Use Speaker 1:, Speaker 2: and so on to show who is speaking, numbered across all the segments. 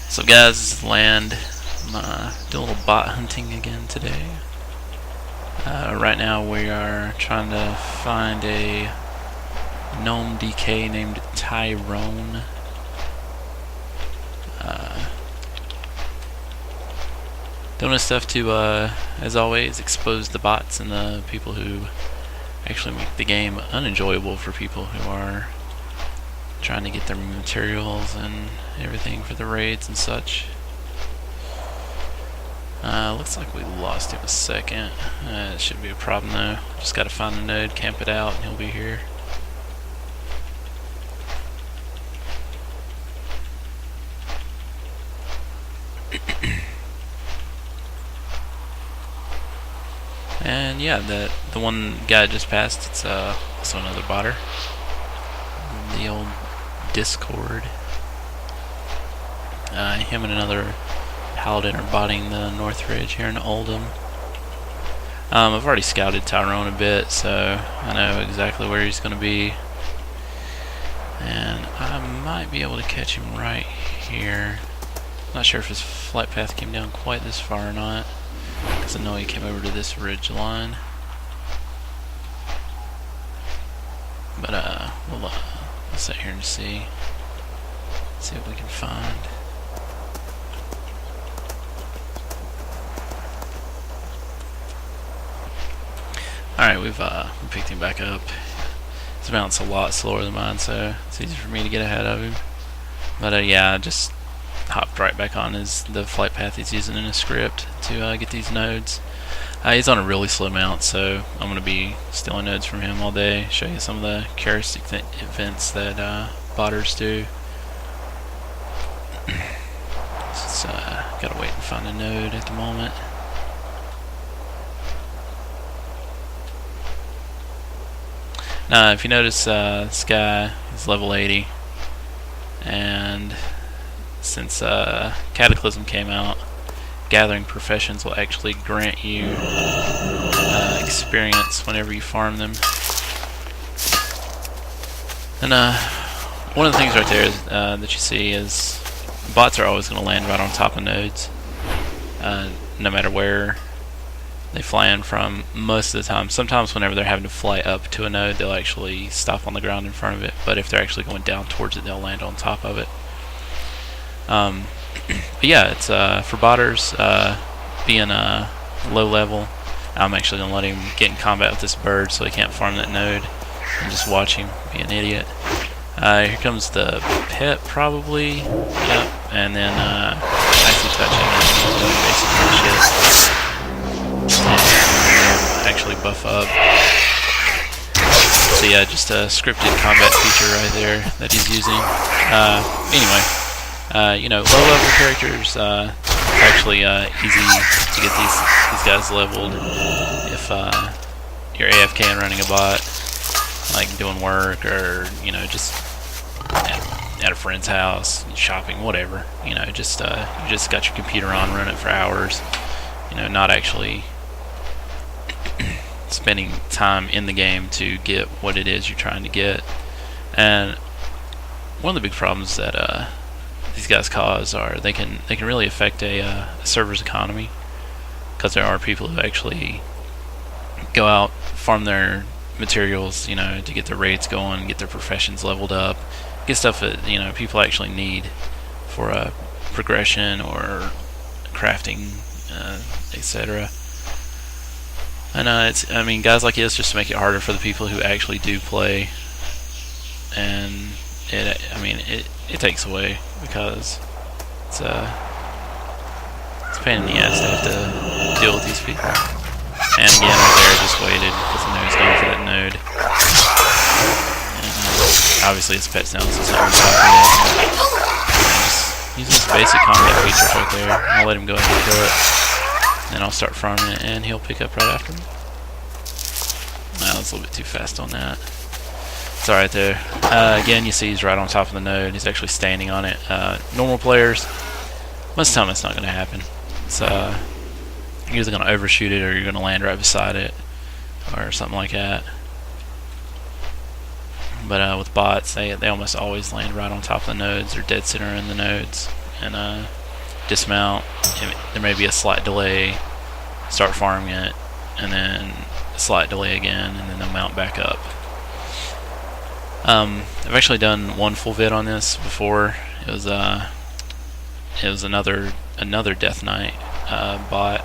Speaker 1: So guys, this is Land. I'm doing a little bot hunting again today. Right now we are trying to find a gnome DK named Tyrone. Doing this stuff to, as always, expose the bots and the people who actually make the game unenjoyable for people who are trying to get their materials and everything for the raids and such. Looks like we lost him a second. It shouldn't be a problem though. Just gotta find a node, camp it out, and he'll be here. And yeah, the one guy I just passed, it's also another botter. The old Discord. Him and another Paladin are botting the North Ridge here in Oldham. I've already scouted Tyrone a bit, so I know exactly where he's going to be. And I might be able to catch him right here. Not sure if his flight path came down quite this far or not, because I know he came over to this ridge line. But we'll sit here and see what we can find. Alright, we've picked him back up. His mount's a lot slower than mine, so it's easy for me to get ahead of him. But yeah, I just hopped right back on the flight path he's using in his script to get these nodes. He's on a really slow mount, so I'm going to be stealing nodes from him all day, show you some of the characteristic events that botters do. Just gotta wait and find a node at the moment. Now, if you notice, this guy is level 80, and since Cataclysm came out, Gathering Professions will actually grant you experience whenever you farm them. And one of the things right there is, that you see is bots are always going to land right on top of nodes, no matter where they fly in from most of the time. Sometimes whenever they're having to fly up to a node, they'll actually stop on the ground in front of it, but if they're actually going down towards it, they'll land on top of it. But yeah, it's for botters, being low level, I'm actually going to let him get in combat with this bird so he can't farm that node and just watch him be an idiot. Here comes the pet probably, yep, and then nicely touching and doing basic shit. And actually buff up. So yeah, just a scripted combat feature right there that he's using. Anyway, you know, low-level characters actually easy to get these guys leveled if you're AFK and running a bot, like doing work or you know just at a friend's house, shopping, whatever. You know, just you just got your computer on, run it for hours. You know, not actually spending time in the game to get what it is you're trying to get. And one of the big problems that these guys cause are they can really affect a server's economy, because there are people who actually go out, farm their materials, you know, to get their raids going, get their professions leveled up, get stuff that you know people actually need for a progression or crafting, etc. And I mean, guys like this just to make it harder for the people who actually do play, and it takes away, because it's a pain in the ass to have to deal with these people. And again, right there, I just waited because I knew he was going for that node. And obviously, his pet's down, so it's not on top of it. Just using this basic combat features right there. I'll let him go ahead and kill it. Then I'll start farming it, and he'll pick up right after me. Well, it's a little bit too fast on that. It's alright there. Again, you see he's right on top of the node. He's actually standing on it. Normal players, most of the time it's not going to happen. It's you're either going to overshoot it or you're going to land right beside it or something like that. But with bots, they almost always land right on top of the nodes or dead center in the nodes. and dismount. There may be a slight delay, start farming it, and then a slight delay again, and then they'll mount back up. I've actually done one full vid on this before. It was another Death Knight bot.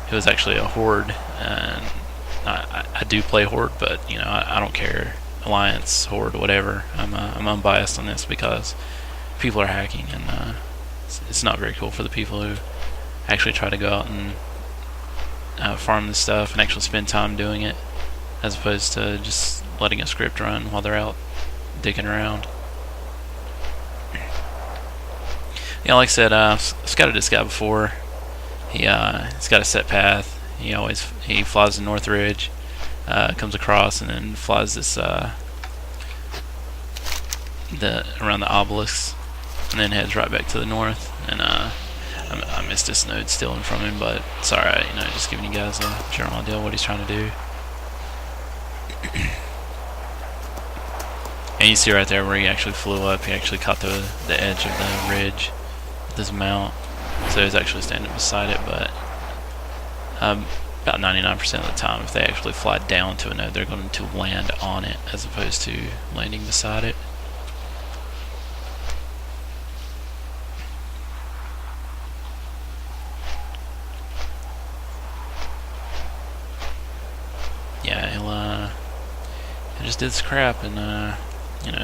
Speaker 1: It was actually a Horde, and I do play Horde, but you know I don't care, Alliance, Horde, whatever. I'm unbiased on this because people are hacking, and it's not very cool for the people who actually try to go out and farm this stuff and actually spend time doing it, as opposed to just letting a script run while they're out digging around. Yeah, like I said, I've scouted this guy before. He's got a set path. He flies the North Ridge, comes across, and then flies this around the obelisks, and then heads right back to the north. And I missed this node stealing from him, but it's alright. Just giving you guys a general idea of what he's trying to do. And you see right there where he actually flew up. He actually caught the edge of the ridge with his mount, so he's actually standing beside it. But about 99% of the time, if they actually fly down to a node, they're going to land on it as opposed to landing beside it. Yeah, he'll just did this crap, and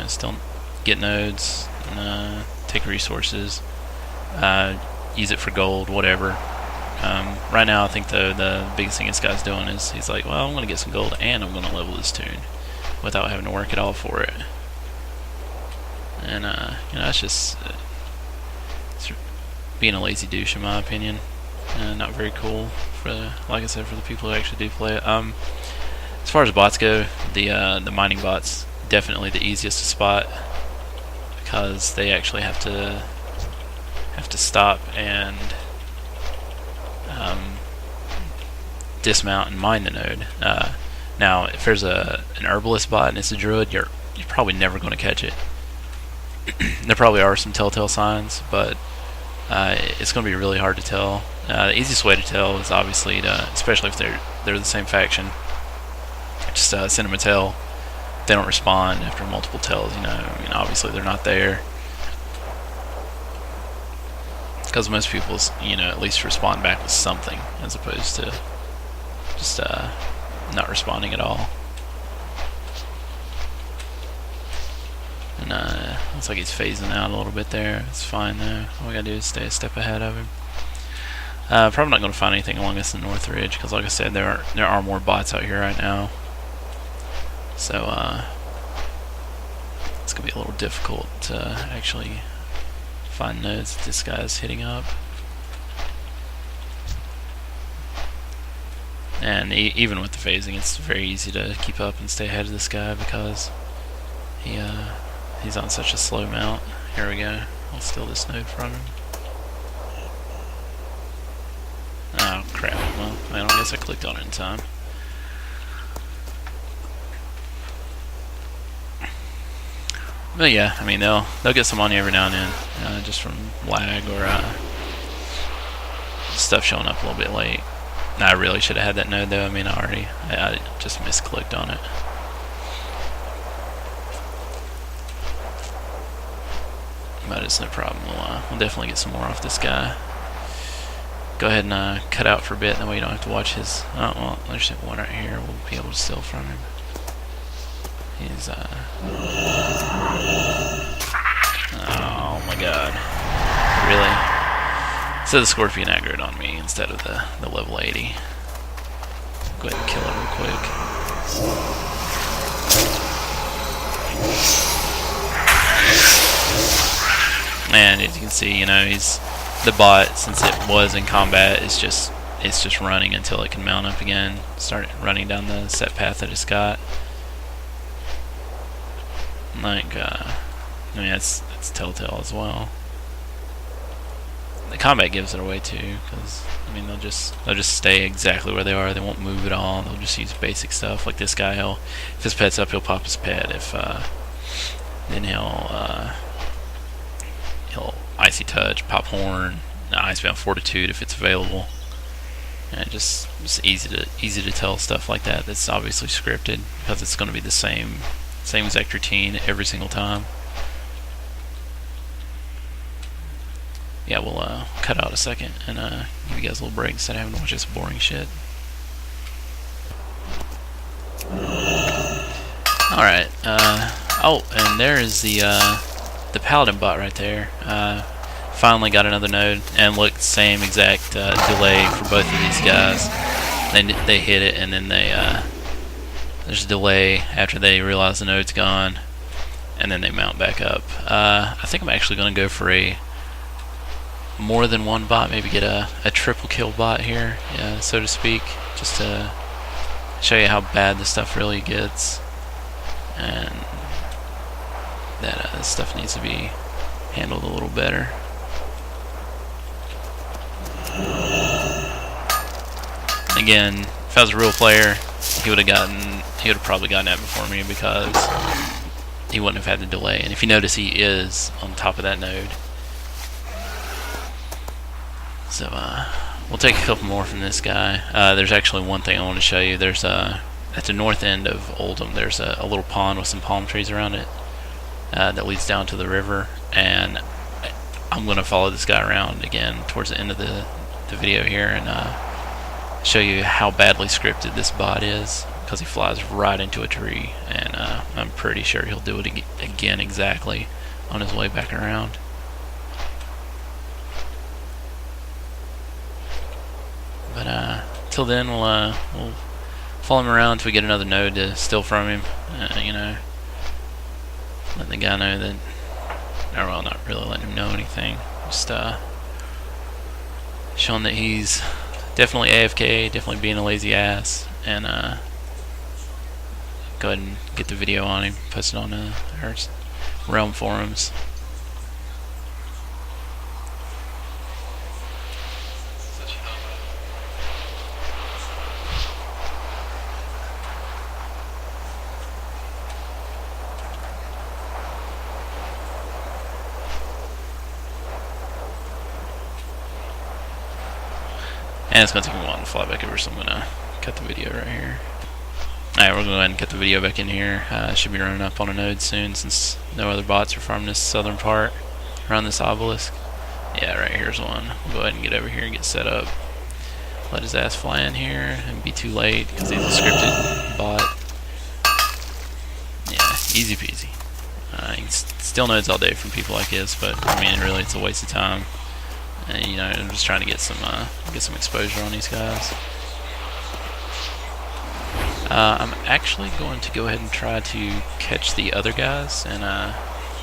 Speaker 1: still get nodes and take resources, use it for gold, whatever. Right now, I think the biggest thing this guy's doing is he's like, well, I'm going to get some gold and I'm going to level this tune without having to work at all for it. And that's just it's being a lazy douche in my opinion. Not very cool like I said, for the people who actually do play it. As far as bots go, the mining bots definitely the easiest to spot, because they actually have to stop and dismount and mine the node. Now, if there's an herbalist bot and it's a druid, you're probably never going to catch it. There probably are some telltale signs, but it's going to be really hard to tell. The easiest way to tell is obviously especially if they're the same faction, just send them a tell. If they don't respond after multiple tells, obviously they're not there. Because most people, at least respond back with something, as opposed to just not responding at all. And looks like he's phasing out a little bit there. It's fine though. All we gotta do is stay a step ahead of him. Probably not going to find anything along this North Ridge, because like I said, there are more bots out here right now. So it's going to be a little difficult to actually find nodes that this guy's hitting up. And even with the phasing, it's very easy to keep up and stay ahead of this guy, because he's on such a slow mount. Here we go. I'll steal this node from him. Oh crap, well, I guess I clicked on it in time. But yeah, I mean, they'll get some money every now and then, just from lag or stuff showing up a little bit late. I really should have had that node though. I mean, I just misclicked on it. But it's no problem. We'll definitely get some more off this guy. Go ahead and cut out for a bit, that way you don't have to watch his. Oh well, there's one right here. We'll be able to steal from him. He's oh my god, really? So the Scorpion aggroed on me instead of the level 80. Go ahead and kill it real quick. And as you can see, he's the bot, since it was in combat, it's just running until it can mount up again, start running down the set path that it's got. Like, I mean, it's telltale as well. The combat gives it away too, because I mean they'll just stay exactly where they are. They won't move at all. They'll just use basic stuff. Like this guy, if his pet's up, he'll pop his pet. If then he'll Icy Touch, Pop Horn, Icebound Fortitude if it's available. And just easy to tell stuff like that. That's obviously scripted because it's going to be the same exact routine every single time. Yeah, we'll cut out a second and give you guys a little break instead of having to watch this boring shit. Alright, oh, and there is the Paladin bot right there. Finally got another node, and look, same exact delay for both of these guys. They hit it, and then there's a delay after they realize the node's gone, and then they mount back up. I think I'm actually going to go for a more than one bot, maybe get a triple kill bot here, yeah, so to speak, just to show you how bad this stuff really gets, and that this stuff needs to be handled a little better. Again, if I was a real player, he would have probably gotten that before me because he wouldn't have had the delay. And if you notice, he is on top of that node. So we'll take a couple more from this guy. There's actually one thing I want to show you. There's at the north end of Oldham, there's a little pond with some palm trees around it that leads down to the river, and I'm going to follow this guy around again towards the end of the video here and show you how badly scripted this bot is, because he flies right into a tree, and I'm pretty sure he'll do it again exactly on his way back around. But till then, we'll follow him around until we get another node to steal from him. You know, let the guy know that, or well, not really letting him know anything. Just showing that he's definitely AFK, definitely being a lazy ass, and go ahead and get the video on him, post it on our Realm forums. And it's going to take me a while to fly back over, so I'm going to cut the video right here. Alright, we're going to go ahead and cut the video back in here. Should be running up on a node soon, since no other bots are farming this southern part around this obelisk. Yeah, right here's one. We'll go ahead and get over here and get set up. Let his ass fly in here and be too late because he's a scripted bot. Yeah, easy peasy. You can steal nodes all day from people like this, but I mean, really, it's a waste of time. And, you know, I'm just trying to get some exposure on these guys. I'm actually going to go ahead and try to catch the other guys and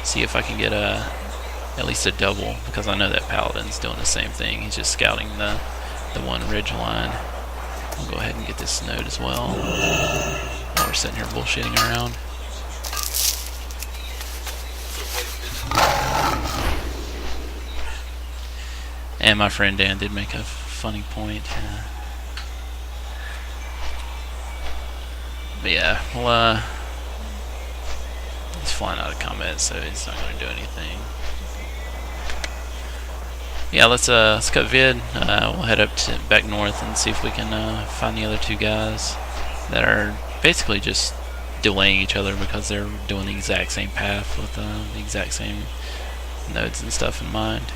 Speaker 1: see if I can get at least a double, because I know that Paladin's doing the same thing. He's just scouting the one ridge line. I'll go ahead and get this node as well while we're sitting here bullshitting around. And my friend Dan did make a funny point. But yeah, well, he's flying out of combat, so he's not going to do anything. Yeah, let's cut vid. We'll head up to back north and see if we can find the other two guys that are basically just delaying each other because they're doing the exact same path with the exact same nodes and stuff in mind.